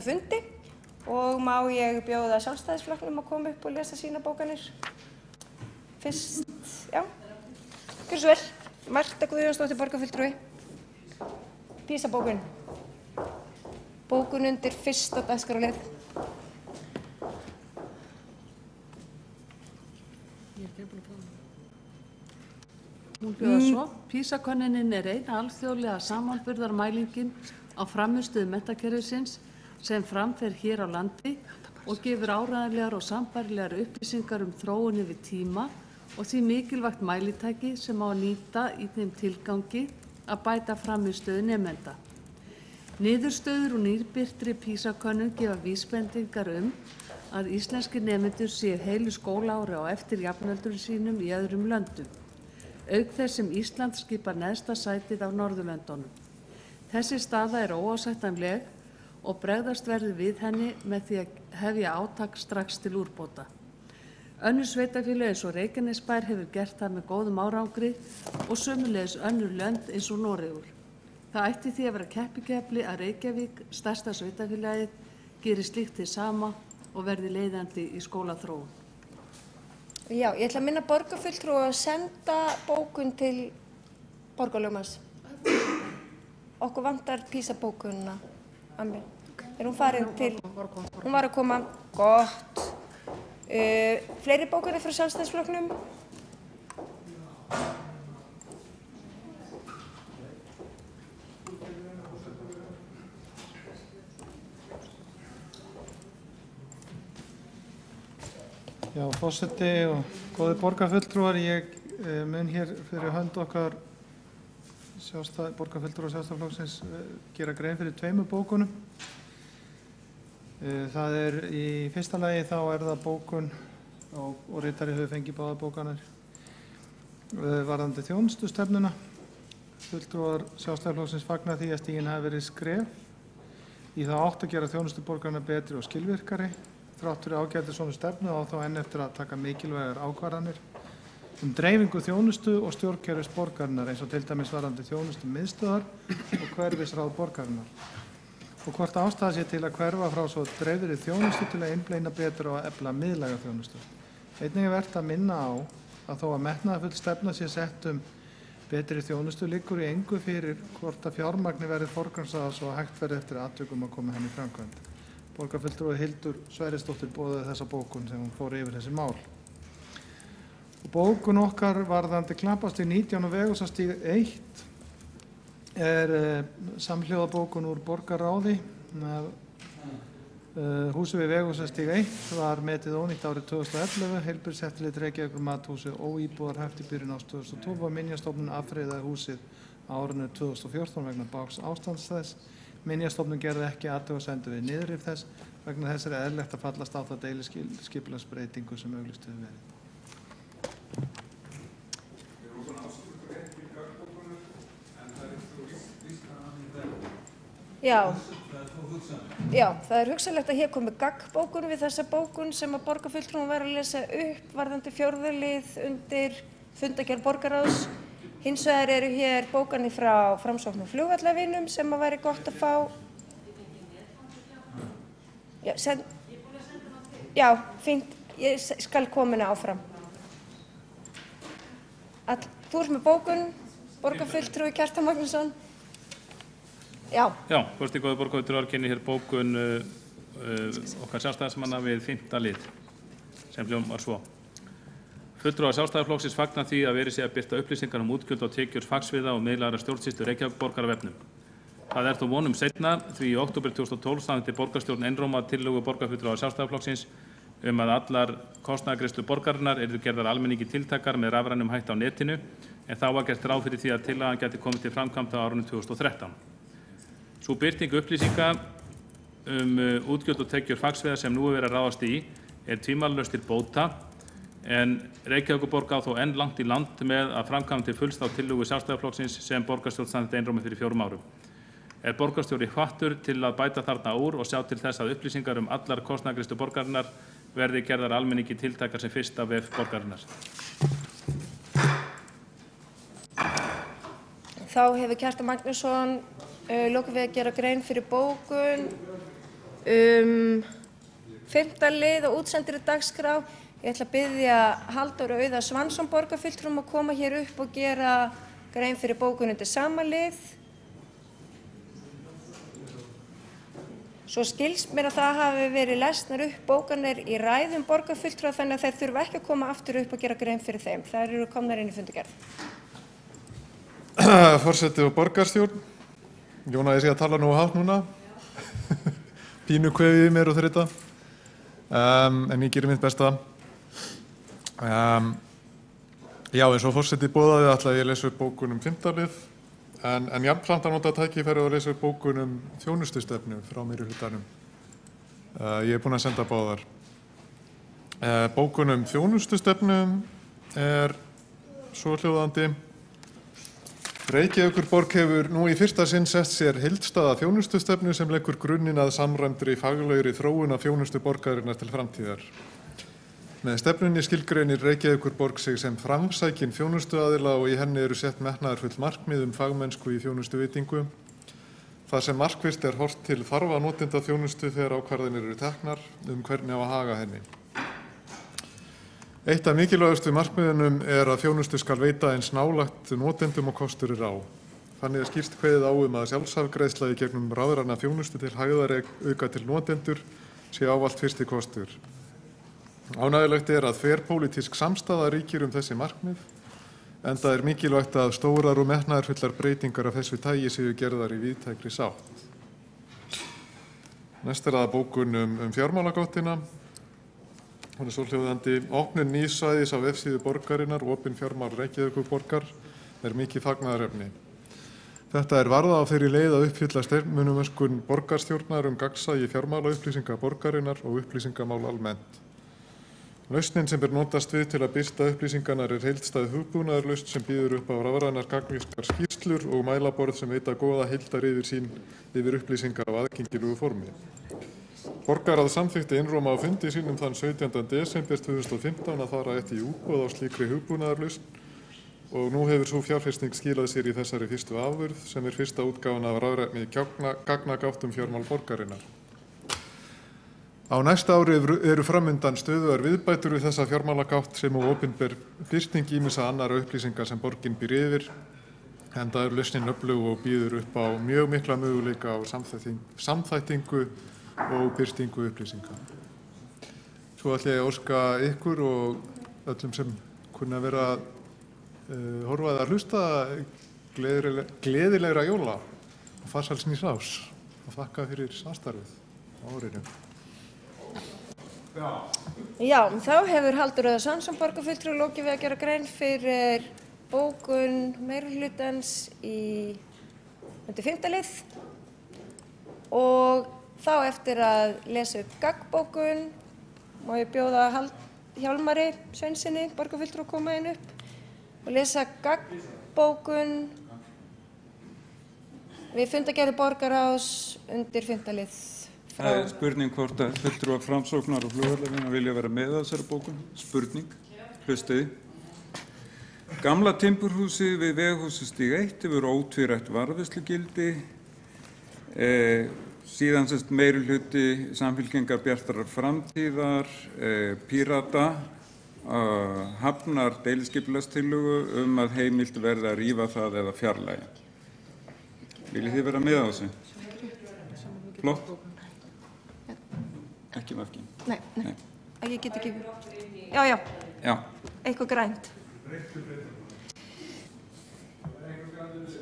fundi og má ég bjóða Sjálfstæðisflokknum að koma upp og lesa sína bókanir. Fyrst, já, gjörðu svo vel. Marta Guðjónsdóttir, borgarfulltrúi. PISA-bókun. Bókun undir fyrsta dagskrárlið. Hún hljóðar svo. PISA-könnunin eina alþjóðlega samanburðarmælingin á frammistöðu menntakerfisins sem fram fer hér á landi og gefur áreiðanlegar og sambærilegar upplýsingar þróun yfir tíma og því mikilvægt mælitæki sem á að nýta í þeim tilgangi að bæta frammistöðu nemenda. Niðurstöður úr nýbirtri PISA-könnun gefa vísbendingar að íslenskir nemendur séu heilu skólaári á eftir jafnöldrum sínum í öðrum löndum. Auk þess sem Ísland skipar neðsta sætið af Norðurlöndunum. Þessi staða óásættanleg og bregðast verður við henni með því að hefja átak strax til úrbóta. Önnur sveitarfélög eins og Reykjanesbær hefur gert það með góðum árangri og sömuleiðis önnur lönd eins og Noregur. Það ætti því að vera keppikefli að Reykjavík, stærsta sveitarfélagið, geri slíkt hið sama og verði leiðandi í skólaþróun. Já, ég ætla að minna borgarfulltrúa að senda bókun til borgarlögmanns. Okkur vantar PISA-bókunna. Hún farin til, hún var að koma, gott. Fleiri bókunir frá Sjálfstæðisflokknum? Já, forseti og góðir borgarfulltrúar, ég mun hér fyrir hönd okkar borgarfulltrúar Sjálfstæðisflokksins gera grein fyrir tveimur bókunum. Það í fyrsta lagi þá það bókun og ritari hefur fengið báðar bókanir varðandi þjónustustefnuna. Fulltrúar Sjálfstæðisflokksins fagna því að stigin hafi verið skref í þá átt að gera þjónustu borgarna betri og skilvirkari. Þrátt fyrir ágæti svona stefnu á þá enn eftir að taka mikilvægar ákvarðanir dreifingu þjónustu og stjórnkerfis borgarinnar eins og til dæmis varðandi þjónustu miðstöðvar og hverfisráð borgarinnar. Og hvort ástæða sé til að hverfa frá svo dreifðri þjónustu til að innbleina betur og að efla miðlæga þjónustu. Einnig vert að minna á að þó að metnaðarfull stefna sé sett betri þjónustu liggur í engu fyrir hvort að fjármagni verði forgangsraðað svo að hægt verði eftir atvikum að koma henni í framkvæmd. Borgarfulltrúi Hildur Sverrisdóttir boðaði þessa bókun þegar hún fór yfir þessi mál. Og bókun okkar varðandi Klapparstíg 19 og Veghúsastíg 1 samhljóða bókun úr borgarráði. Húsið við Veghúsastíg 1 var metið ónýtt árið 2011, Heilbrigðiseftirlit Reykjavíkur mat húsið óíbúðarhæft í byrjun árs 2012 og Minjastofnun affriðaði húsið á árinu 2014 vegna bágs ástands þess. Minjastofnun gerði ekki athugasemdir við niðurrif þess vegna þess eðlilegt að fallast á það deiliskipulagsbreytingu sem auglýst hefur verið. Já, það hugsanlegt að hér komi gaggbókun við þessa bókun sem að borgarfulltrúum var að lesa upp varðandi fjórða lið undir fundargerð borgarráðs. Hins vegar eru hér bókanir frá Framsókn og flugvallavinum sem að væri gott að fá. Já, fínt, ég skal koma henni áfram. Þú ert með bókun, borgarfulltrúi Kjartan Magnússon. Já, forseti góðir borgarfulltrúar, kynni hér bókun okkar sjálfstæðismanna við 5. lið sem hljómar svo. Fulltrúar Sjálfstæðisflokksins fagna því að verið sé að birta upplýsingar útgjöld og tekjur fagsviða og miðlægra stjórnsýslu Reykjavíkurborgar á vefnum. Það þó vonum seinna því í október 2012 samþykkti borgarstjórn einróma tillögu borgarfulltrúa Sjálfstæðisflokksins að allar kostnaðargreiðslur borgarinnar yrðu gerðar almenningi tiltækar með rafrænum hætti á netinu en þá var gert ráð fyrir því að tillagan gæti komið til framkvæmda á árinu 2013. Sú birting upplýsinga útgjöld og tekjur fagsviða sem nú verið að ráðast í tvímælalaust til bóta en Reykjavíkurborg á þó enn langt í land með að framkvæma til fulls þá tillögu Sjálfstæðisflokksins sem borgarstjórn samþykkti einróma fyrir 4 árum. Borgarstjóri hvattur til að bæta þarna úr og sjá til þess að upplýsingar allar kostnaðargreiðslur borgarinnar verði gerðar almenningi tiltækar sem fyrst af vef borgarinnar. Þá hefur Kjartan Magnússon lokið við að gera grein fyrir bókun Fimmta lið og útsendri dagskrá. Ég ætla að biðja Halldór Auðar Svansson borgarfulltrúa að koma hér upp og gera grein fyrir bókun undir sama lið. Svo skilst mér að það hafi verið lesnar upp bókanir í ræðum borgarfulltrúa þannig að þeir þurfa ekki að koma aftur upp og gera grein fyrir þeim. Þær eru komnar inn í fundargerð. Forseti og borgarstjórn. Jóna, ég sé að tala nú hátt núna. Pínu kveðið í mér og þrita. En ég gerir mitt besta. Já, eins og forseti boðaði ætla ég að lesa upp bókun 5. lið. En jafnframt að nota tækifæri að lesa upp bókun þjónustustefnu frá meirihlutanum. Ég búinn að senda báðar. Bókun þjónustustefnu svohljóðandi. Reykjavíkurborg hefur nú í fyrsta sinn sett sér heildstæða þjónustustefnu sem leggur grunninn að samræmdri faglegri þróun af þjónustu borgarinnar til framtíðar. Með stefnunni skilgreinir Reykjavíkurborg sig sem framsækin þjónustuaðila og í henni eru sett metnaðarfull markmið fagmennsku í þjónustuveitingu. Það sem markvisst horft til þarfa notenda þjónustu þegar ákvarðanir eru teknar hvernig á að haga henni. Eitt af mikilvægustu markmiðunum að þjónustu skal veita eins nálægt notendum og kostur á. Þannig skýrt kveðið á að sjálfsafgreiðsla í gegnum rafræna þjónustu til hægðarauka til notendur sé ávallt fyrsti kostur. Ánægjulegt að þverpólitísk samstaða ríkir þessi markmið, enda mikilvægt að stórar og metnaðarfullar breytingar af þessu tagi séu gerðar í víðtækri sátt. Næst það bókun fjármálagáttina. Hún svohljóðandi: opnun nýs svæðis á vefsíðu borgarinnar, opin fjármál Reykjavíkurborgar, mikið fagnaðarefni. Þetta varða á þeirri leið að uppfylla stefnumörkun borgarstjórnar gagnsæi fjármálaupplýsinga borgarinnar og upplýsingamál almennt. Lausnin sem notast við til að birta upplýsingarnar heildstæð hugbúnaðarlausn sem býður upp á rafrænar gagnvirkar skýrslur og mælaborð sem veita góða heildaryfirsýn yfir upplýsingar á aðgengilegu formi. Borgarráð samþykkti einróma á fundi sínum þann 17. desember 2015 að fara eftir útboð á slíkri hugbúnaðarlausn og nú hefur sú fjárfesting skilað sér í þessari fyrstu afurð sem fyrsta útgáfan af rafrænni gagnagátt fjármál borgarinnar. Á næsta ári eru framundan stöðugar viðbætur við þessa fjármálagátt sem og opinber birting ýmissa annarra upplýsinga sem borgin býr yfir, enda lausnin öflug og býður upp á mjög mikla möguleika á samþættingu og birtingu upplýsinga. Svo ætla ég að óska ykkur og öllum sem kunna vera horfað að hlusta gleðilegra jóla og farsæls nýs árs og þakka fyrir samstarfið á árinu. Já, þá hefur Halldór Auðar Svansson borgarfulltrúi lokið við að gera grein fyrir bókun meirihlutans undir 5. lið og þá eftir að lesa upp gaggbókun má ég bjóða Hjálmari Sveinsinni borgarfulltrúi að koma inn upp og lesa gaggbókun við fundargerð borgarráðs undir 5. lið. Það spurning hvort að fulltrúar Framsóknar og flugvallarins vilja vera með þessari bókun. Spurning, hlustiði. Gamla timburhúsið við Veghúsastíg 1 hefur ótvírætt varðveislugildi. Síðan meirihluti Samfylkingar Bjartrar framtíðar, Pírata, hafnar deiliskipulagstillögu að heimilt verði að rífa það eða fjarlægja. Viljið þið vera með á þessu? Flott. Ekki vafkin? Nei. Ég get ekki. Já. Eitthvað grænt.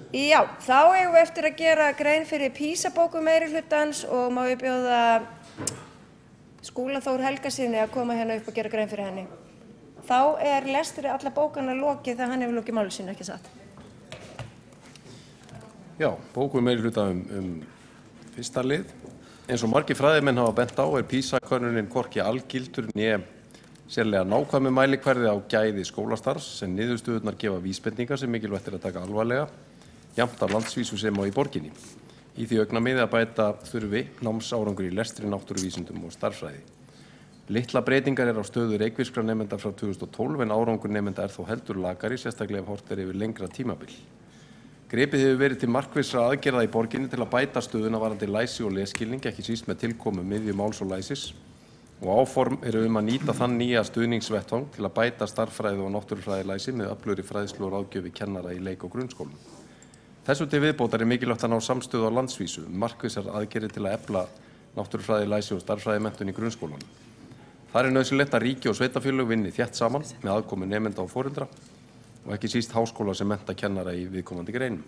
Já, þá eigum við eftir að gera grein fyrir PISA-bókum meirihlutans og má ég bjóða Skúla Þór Helgasyni að koma hérna upp og gera grein fyrir henni. Þá lestri alla bókana lokið þegar hann hefur lokið máli sínu, ekki satt? Já, bókum meirihluta 1. lið. Eins og margir fræðimenn hafa bent á PISA-könnunin hvorki algildur né sérlega nákvæmu mælikvarði á gæði skólastarfs sem niðurstöðurnar gefa vísbendingar sem mikilvægt að taka alvarlega, jafnt á landsvísu sem á í borginni. Í því augnamiði að bæta þurfi námsárangur í lestri, náttúruvísindum og starffræði. Litla breytingar á stöðu reykvískra nemenda frá 2012 en árangur nemenda þó heldur lakari, sérstaklega ef horft yfir lengra tímabil. Gripið hefur verið til markvissra aðgerða í borginni til að bæta stöðuna varðandi læsi og lesskilning, ekki síst með tilkomu miðju máls og læsis, og áform eru að nýta þann nýja stuðningsvettvang til að bæta starffræði og náttúrufræðilæsi með öflugri fræðslu og ráðgjöf kennara í leik- og grunnskólum. Þessu til viðbótar mikilvægt að ná samstöðu á landsvísu markvissar aðgerðir til að efla náttúrufræðilæsi og starffræðimenntun í grunnskólanum. Þar nauðsynlegt að ríki og sveitarfélög vinni þétt saman með aðkomu nemenda og foreldra og ekki síst háskóla sem mennta kennara í viðkomandi greinum.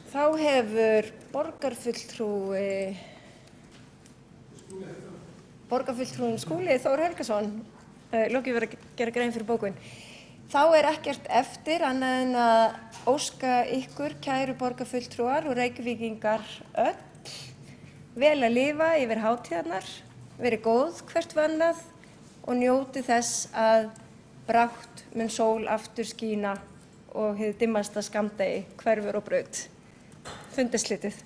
Þá hefur borgarfulltrúin Skúli Þór Helgason lokið verið að gera grein fyrir bókun. Þá ekkert eftir annað en að óska ykkur, kæru borgarfulltrúar og Reykvíkingar öll, vel að lifa yfir hátíðarnar, verið góð hvert við annað og njóti þess að brátt mun sól aftur skína og hið dimmasta skammdegi hverfur og braut. Fundi slitið.